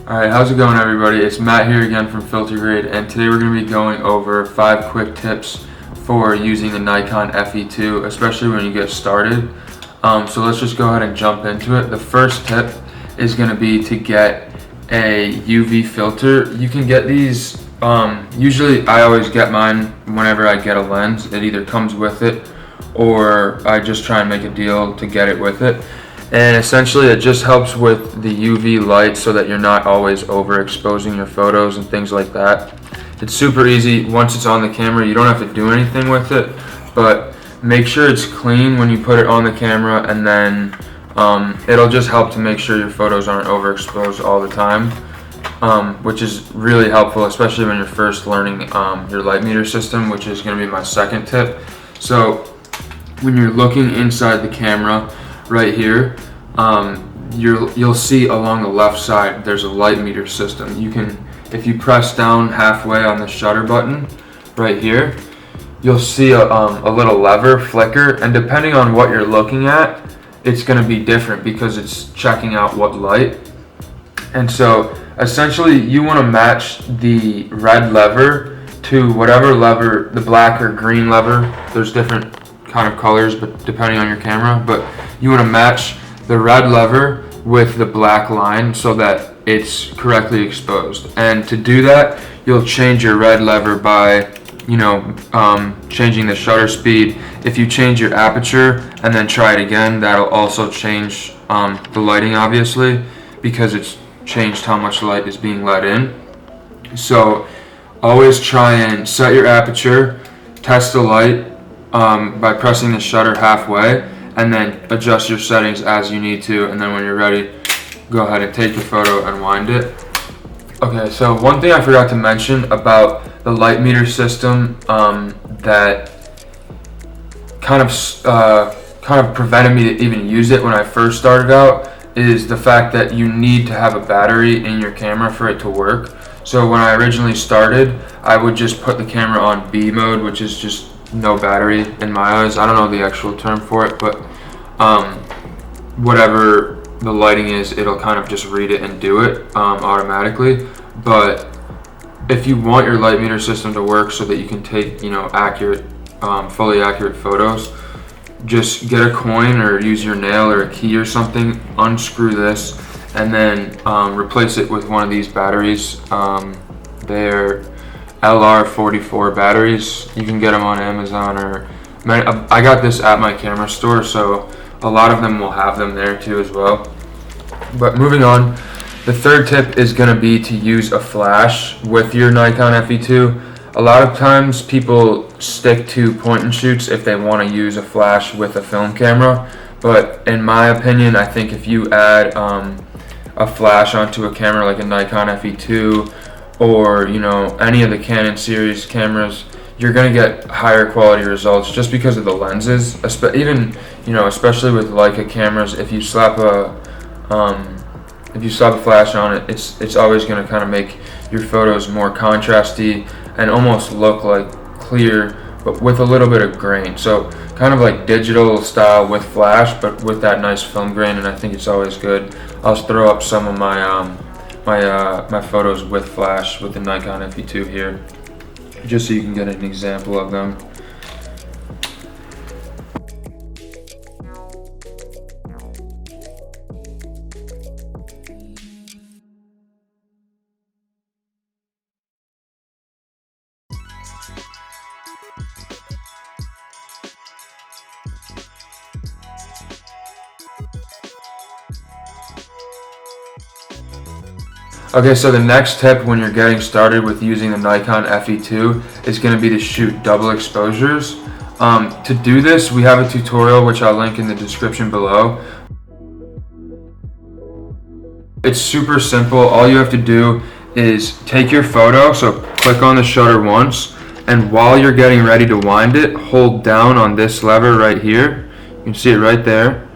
Alright, how's it going everybody? It's Matt here again from FilterGrade, and today we're going to be going over 5 quick tips for using the Nikon FE2, especially when you get started. So let's just go ahead and jump into it. The first tip is going to be to get a UV filter. You can get these, usually I always get mine whenever I get a lens. It either comes with it or I just try and make a deal to get it with it. And essentially it just helps with the UV light so that you're not always overexposing your photos and things like that. It's super easy. Once it's on the camera, you don't have to do anything with it, but make sure it's clean when you put it on the camera, and then it'll just help to make sure your photos aren't overexposed all the time, which is really helpful, especially when you're first learning your light meter system, which is going to be my second tip. So when you're looking inside the camera, right here, you'll see along the left side there's a light meter system. You can, if you press down halfway on the shutter button right here, you'll see a little lever flicker, and depending on what you're looking at, it's going to be different because it's checking out what light. And so essentially you want to match the red lever to whatever lever, the black or green lever. There's different kind of colors, but depending on your camera, but you want to match the red lever with the black line so that it's correctly exposed. And to do that, you'll change your red lever by, changing the shutter speed. If you change your aperture and then try it again, that'll also change the lighting, obviously, because it's changed how much light is being let in. So always try and set your aperture, test the light by pressing the shutter halfway, and then adjust your settings as you need to, and then when you're ready, go ahead and take the photo and wind it. Okay, so one thing I forgot to mention about the light meter system that kind of prevented me to even use it when I first started out is the fact that you need to have a battery in your camera for it to work. So when I originally started, I would just put the camera on B mode, which is just no battery in my eyes. I don't know the actual term for it, but whatever the lighting is, it'll kind of just read it and do it automatically. But if you want your light meter system to work so that you can take accurate, fully accurate photos, just get a coin or use your nail or a key or something, unscrew this, and then replace it with one of these batteries. They're LR44 batteries. You can get them on Amazon, or I got this at my camera store, so a lot of them will have them there too as well. But moving on, the third tip is going to be to use a flash with your Nikon FE2. A lot of times people stick to point and shoots if they want to use a flash with a film camera, but in my opinion, I think if you add a flash onto a camera like a Nikon FE2 or any of the Canon series cameras, you're going to get higher quality results just because of the lenses. Even especially with Leica cameras, if you slap a flash on it, it's always going to kind of make your photos more contrasty and almost look like clear, but with a little bit of grain. So kind of like digital style with flash, but with that nice film grain, and I think it's always good. I'll throw up some of my my photos with flash with the Nikon FE2 here, just so you can get an example of them. Okay, so the next tip when you're getting started with using the Nikon FE2 is going to be to shoot double exposures. To do this, we have a tutorial which I'll link in the description below. It's super simple. All you have to do is take your photo, so click on the shutter once, and while you're getting ready to wind it, hold down on this lever right here. You can see it right there.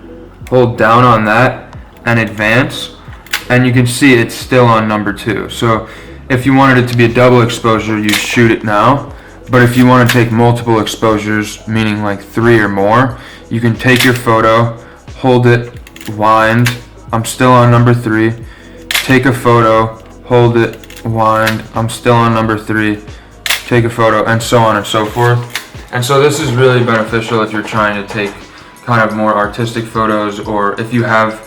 Hold down on that and advance. And you can see it's still on number 2. So if you wanted it to be a double exposure, you shoot it now. But if you want to take multiple exposures, meaning like 3 or more, you can take your photo, hold it, wind. I'm still on number 3. take a photo, hold it, wind, I'm still on number 3, take a photo, and so on and so forth. And so this is really beneficial if you're trying to take kind of more artistic photos, or if you have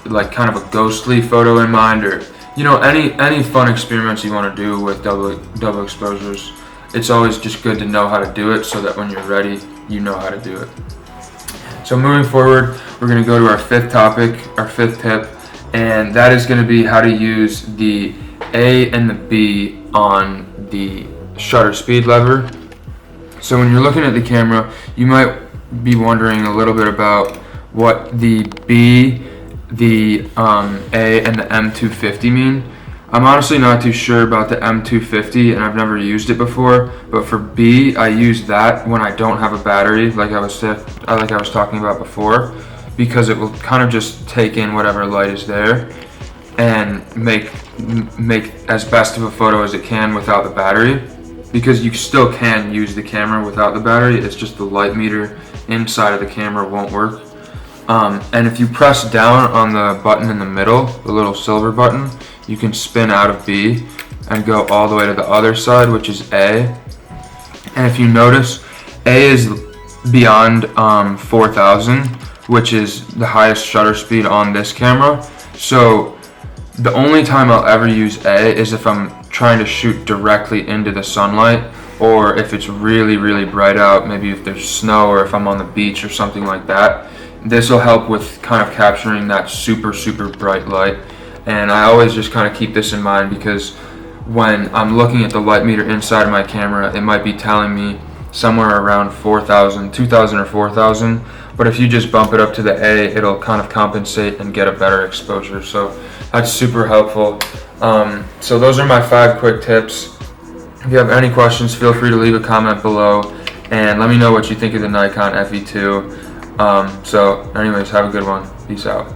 like kind of a ghostly photo in mind, or any fun experiments you want to do with double exposures. It's always just good to know how to do it so that when you're ready, you know how to do it. So moving forward, we're going to go to our 5th topic, our 5th tip, and that is going to be how to use the A and the B on the shutter speed lever. So when you're looking at the camera, you might be wondering a little bit about what the B, the A, and the M250 mean. I'm honestly not too sure about the M250, and I've never used it before, but for B, I use that when I don't have a battery, like I was talking about before, because it will kind of just take in whatever light is there and make as best of a photo as it can without the battery, because you still can use the camera without the battery. It's just the light meter inside of the camera won't work. And if you press down on the button in the middle, the little silver button, you can spin out of B and go all the way to the other side, which is A. And if you notice, A is beyond 4,000, which is the highest shutter speed on this camera. So the only time I'll ever use A is if I'm trying to shoot directly into the sunlight, or if it's really, really bright out, maybe if there's snow, or if I'm on the beach or something like that. This will help with kind of capturing that super, super bright light. And I always just kind of keep this in mind, because when I'm looking at the light meter inside of my camera, it might be telling me somewhere around 4,000, 2,000 or 4,000. But if you just bump it up to the A, it'll kind of compensate and get a better exposure. So that's super helpful. So those are my 5 quick tips. If you have any questions, feel free to leave a comment below and let me know what you think of the Nikon FE2. So anyways, have a good one. Peace out.